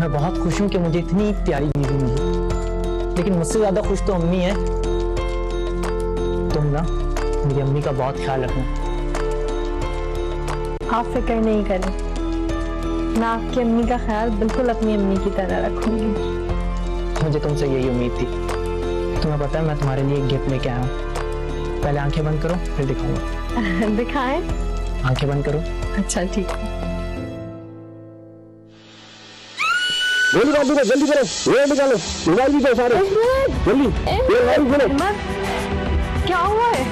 मैं बहुत खुश हूँ कि मुझे इतनी प्यारी बीवी मिली, लेकिन मुझसे ज्यादा खुश तो अम्मी है। तुम ना मेरी अम्मी का बहुत ख्याल रखना। आप फिक्र नहीं करें, मैं आपकी अम्मी का ख्याल बिल्कुल अपनी अम्मी की तरह रखूंगी। मुझे तुमसे यही उम्मीद थी। तुम्हें पता है मैं तुम्हारे लिए एक गिफ्ट लेके आया हूँ। पहले आंखें बंद करो फिर दिखाऊंगा। दिखाएं? आंखें बंद करो। अच्छा ठीक है। जल्दी करो, जल्दी करो, ये निकालो, मोबाइल भी दो सारे, जल्दी। ये मोबाइल खोलो। अहमद, क्या हुआ है?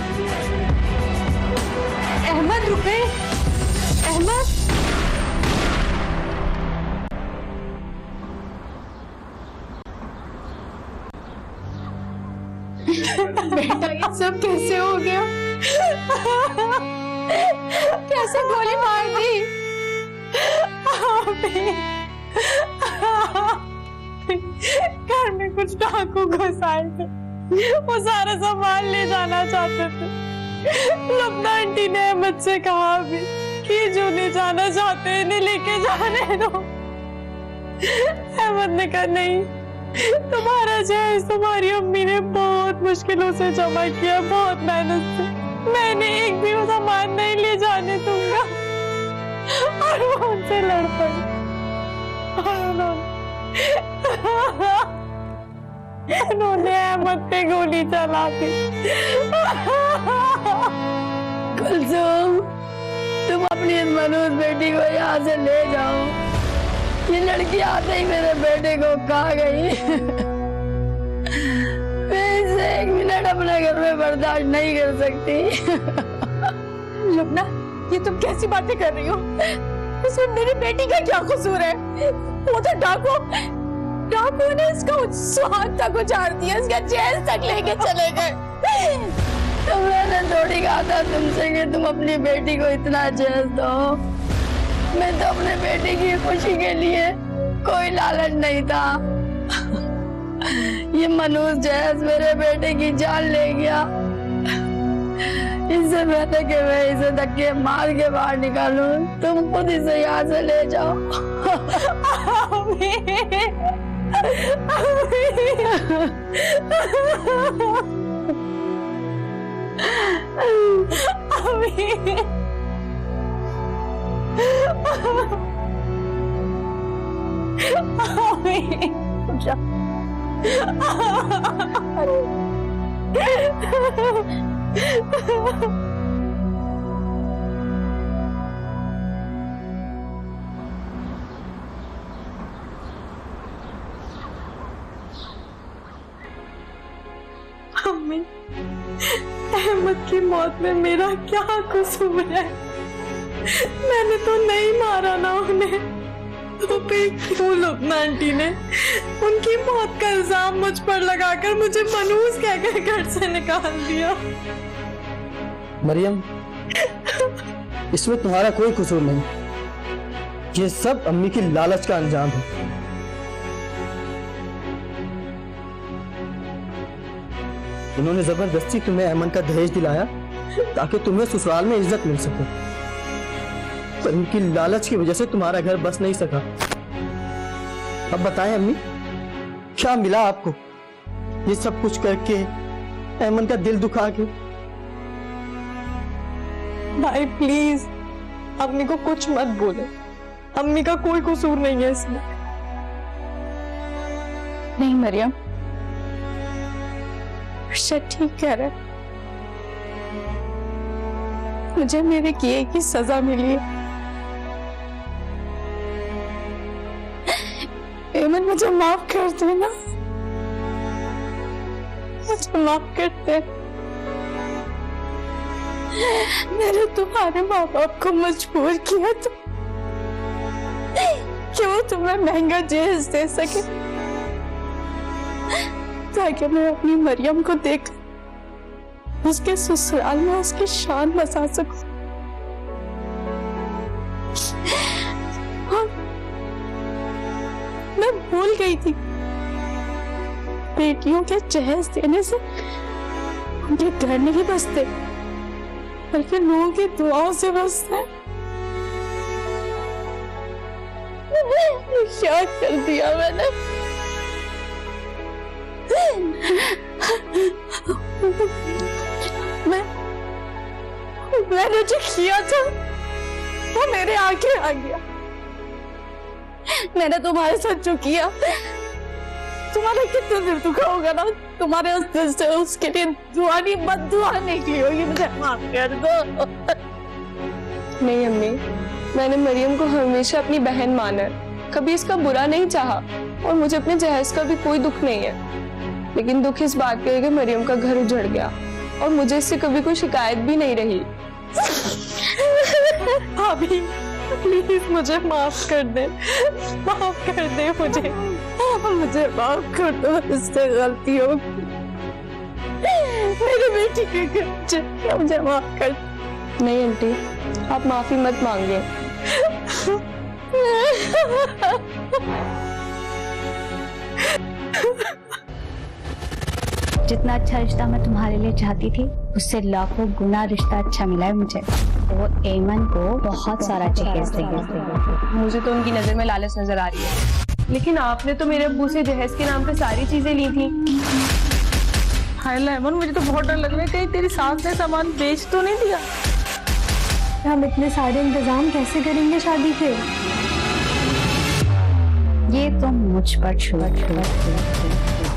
अहमद रुके, अहमद। बेटा ये सब कैसे हो गया? कैसे गोली मार दी? घर में कुछ डाकू घुस आए थे, वो सारा सामान ले जाना चाहते थे। लबना आंटी ने अहमद से कहा भी कि जो ले जाना चाहते हैं इन्हें लेके जाने दो। अहमद ने कहा नहीं, तुम्हारा जहेज तुम्हारी अम्मी ने बहुत मुश्किलों से जमा किया, बहुत मेहनत से। मैंने एक भी वो सामान नहीं ले जाने दूंगा। और वो उनसे लड़ पड़ी और उन्होंने अहमद पे गोली चला दी। कुलसुम, तुम अपनी इस मनोज बेटी को यहाँ से ले जाओ। ये लड़की आते ही मेरे बेटे को खा गई। मैं इसे एक मिनट अपने घर में बर्दाश्त नहीं कर सकती। लुबना, ये तुम कैसी बातें कर रही हो? इसमें मेरी बेटी का क्या कसूर है? वो तो डाकू ने इसका सुहाग तक उजाड़ दिया, इसका जेल तक लेके चले गए। तो मैंने थोड़ी कहा था तुमसे कि तुम अपनी बेटी को इतना जेल दो। मैं तो अपने बेटे की खुशी के लिए कोई लालच नहीं था। ये मनोज जैस मेरे बेटे की जान ले गया। इससे बेहतर कि मैं इसे धक्के मार के बाहर निकालूं। तुम खुद इसे यहाँ से ले जाओ। अम्मी, अहमद की मौत में मेरा क्या कसूर है? मैंने तो नहीं मारा ना उन्हें, तो फिर क्यों लुबना आंटी ने उनकी मौत का इल्जाम मुझ पर लगाकर मुझे मनूस कहकर घर से निकाल दिया? मरियम, इसमें तुम्हारा कोई कसूर नहीं। ये सब अम्मी की लालच का अंजाम है। इन्होंने जबरदस्ती तुम्हें अहमद का दहेज दिलाया ताकि तुम्हें ससुराल में इज्जत मिल सके, पर इनकी लालच की वजह से तुम्हारा घर बस नहीं सका। अब बताएं अम्मी, क्या मिला आपको ये सब कुछ करके, अहमद का दिल दुखा के? भाई प्लीज अम्मी को कुछ मत बोले, अम्मी का कोई कसूर नहीं है इसमें। नहीं मरियम, अर्शद ठीक कह रहा है। मुझे मेरे किए की सजा मिली है। एमन मुझे माफ कर देना, मुझे माफ कर दे। मैंने तुम्हारे माँ बाप को मजबूर किया था कि वो तुम्हें महंगा जहेज दे सके ताकि मैं अपनी मरियम को देख उसके ससुराल में उसकी शान बसा सकूं। मैं भूल गई थी बेटियों के जहेज देने से उनके घर नहीं बसते बल्कि लोगों की दुआओं से बसते हैं। क्या कर दिया मैंने? मैंने जो किया था वो मेरे आगे आ गया। मैंने तुम्हारे साथ जो किया, तुम्हारा कितना दिल दुखा होगा ना। तुम्हारे उस दिल से उसके लिए दुआ नहीं बद्दुआ निकली होगी। मुझे माफ कर दो। नहीं अम्मी, मैंने मरियम को हमेशा अपनी बहन माना है, कभी इसका बुरा नहीं चाहा, और मुझे अपने जहेज का भी कोई दुख नहीं है। लेकिन दुख इस बात का है कि मरियम का घर उजड़ गया और मुझे इससे कभी कोई शिकायत भी नहीं रही। भाभी प्लीज मुझे माफ कर दे, माफ कर दे मुझे माफ कर दो, इससे गलती हो मेरी बेटी के घर, मुझे माफ कर। नहीं आंटी, आप माफी मत मांगिए। जितना अच्छा रिश्ता मैं तुम्हारे लिए चाहती थी, उससे लाखों गुना रिश्ता अच्छा मिला है मुझे। वो एमन को बहुत सारा जहेज देगा। मुझे तो उनकी नजर में लालच नजर आ रही है, लेकिन आपने तो मेरे अब्बू से जहेज के नाम पे सारी चीजें ली थी। हाय लेमन, मुझे तो बहुत डर लग रहा है कहीं तेरी सास ने सामान बेच तो नहीं दिया। हम इतने सारे इंतजाम कैसे करेंगे शादी के? ये तो मुझ पर छोड़।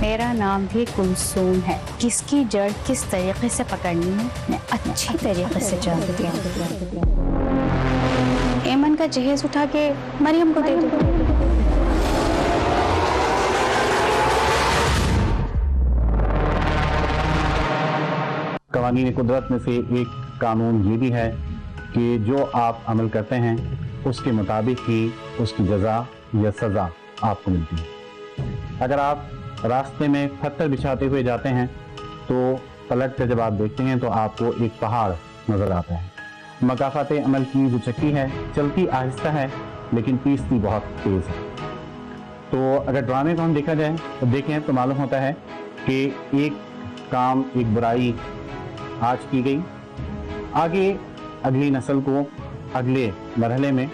मेरा नाम भी कुलसूम है। किसकी जड़ किस तरीके से पकड़नी है मैं अच्छी तरीके से जानती हूँ। एमन का जहेज उठा के मरियम को दे दो। कवानीन कुदरत में से एक कानून ये भी है कि जो आप अमल करते हैं उसके मुताबिक ही उसकी जजा या सजा आपको मिलती है। अगर आप रास्ते में पत्थर बिछाते हुए जाते हैं तो पलट कर जब आप देखते हैं तो आपको एक पहाड़ नजर आता है। मकाफात अमल की जो चक्की है चलती आहिस्ता है लेकिन पीसती बहुत तेज है। तो अगर ड्रामे को हम देखा जाए तो देखें तो मालूम होता है कि एक काम, एक बुराई आज की गई, आगे अगली नस्ल को अगले मरहले में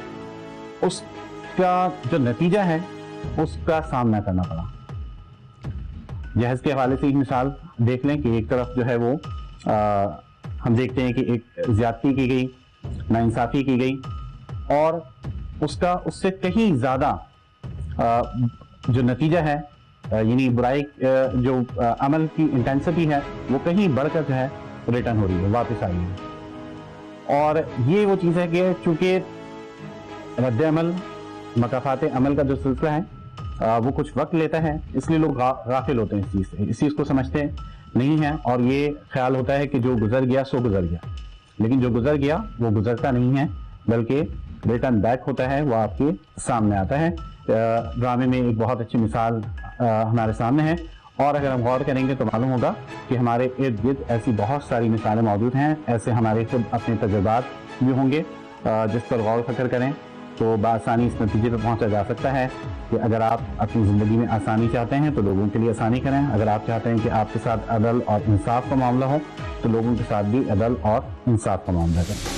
उसका जो नतीजा है उसका सामना करना पड़ा। जहेज के हवाले से एक मिसाल देख लें कि एक तरफ जो है वो हम देखते हैं कि एक ज्यादती की गई, नाइंसाफी की गई और उसका उससे कहीं ज़्यादा जो नतीजा है यानी बुराई जो अमल की इंटेंसिटी है वो कहीं बढ़कर जो है रिटर्न हो रही है, वापस आई है। और ये वो चीज़ है कि चूँकि रद्द अमल, मकाफात अमल का जो सिलसिला है वो कुछ वक्त लेता है, इसलिए लोग गाफिल होते हैं इस चीज़ से, इस चीज़ को समझते नहीं हैं और ये ख्याल होता है कि जो गुजर गया सो गुजर गया। लेकिन जो गुजर गया वो गुजरता नहीं है बल्कि रिटर्न बैक होता है, वो आपके सामने आता है। ड्रामे में एक बहुत अच्छी मिसाल हमारे सामने है और अगर हम गौर करेंगे तो मालूम होगा कि हमारे इर्द गिर्द ऐसी बहुत सारी मिसालें मौजूद हैं। ऐसे हमारे खुद अपने तजुर्बात भी होंगे जिस पर गौर फकर करें तो बआसानी इस नतीजे पर पहुंचा जा सकता है कि अगर आप अपनी ज़िंदगी में आसानी चाहते हैं तो लोगों के लिए आसानी करें। अगर आप चाहते हैं कि आपके साथ अदल और इंसाफ का मामला हो तो लोगों के साथ भी अदल और इंसाफ का मामला करें।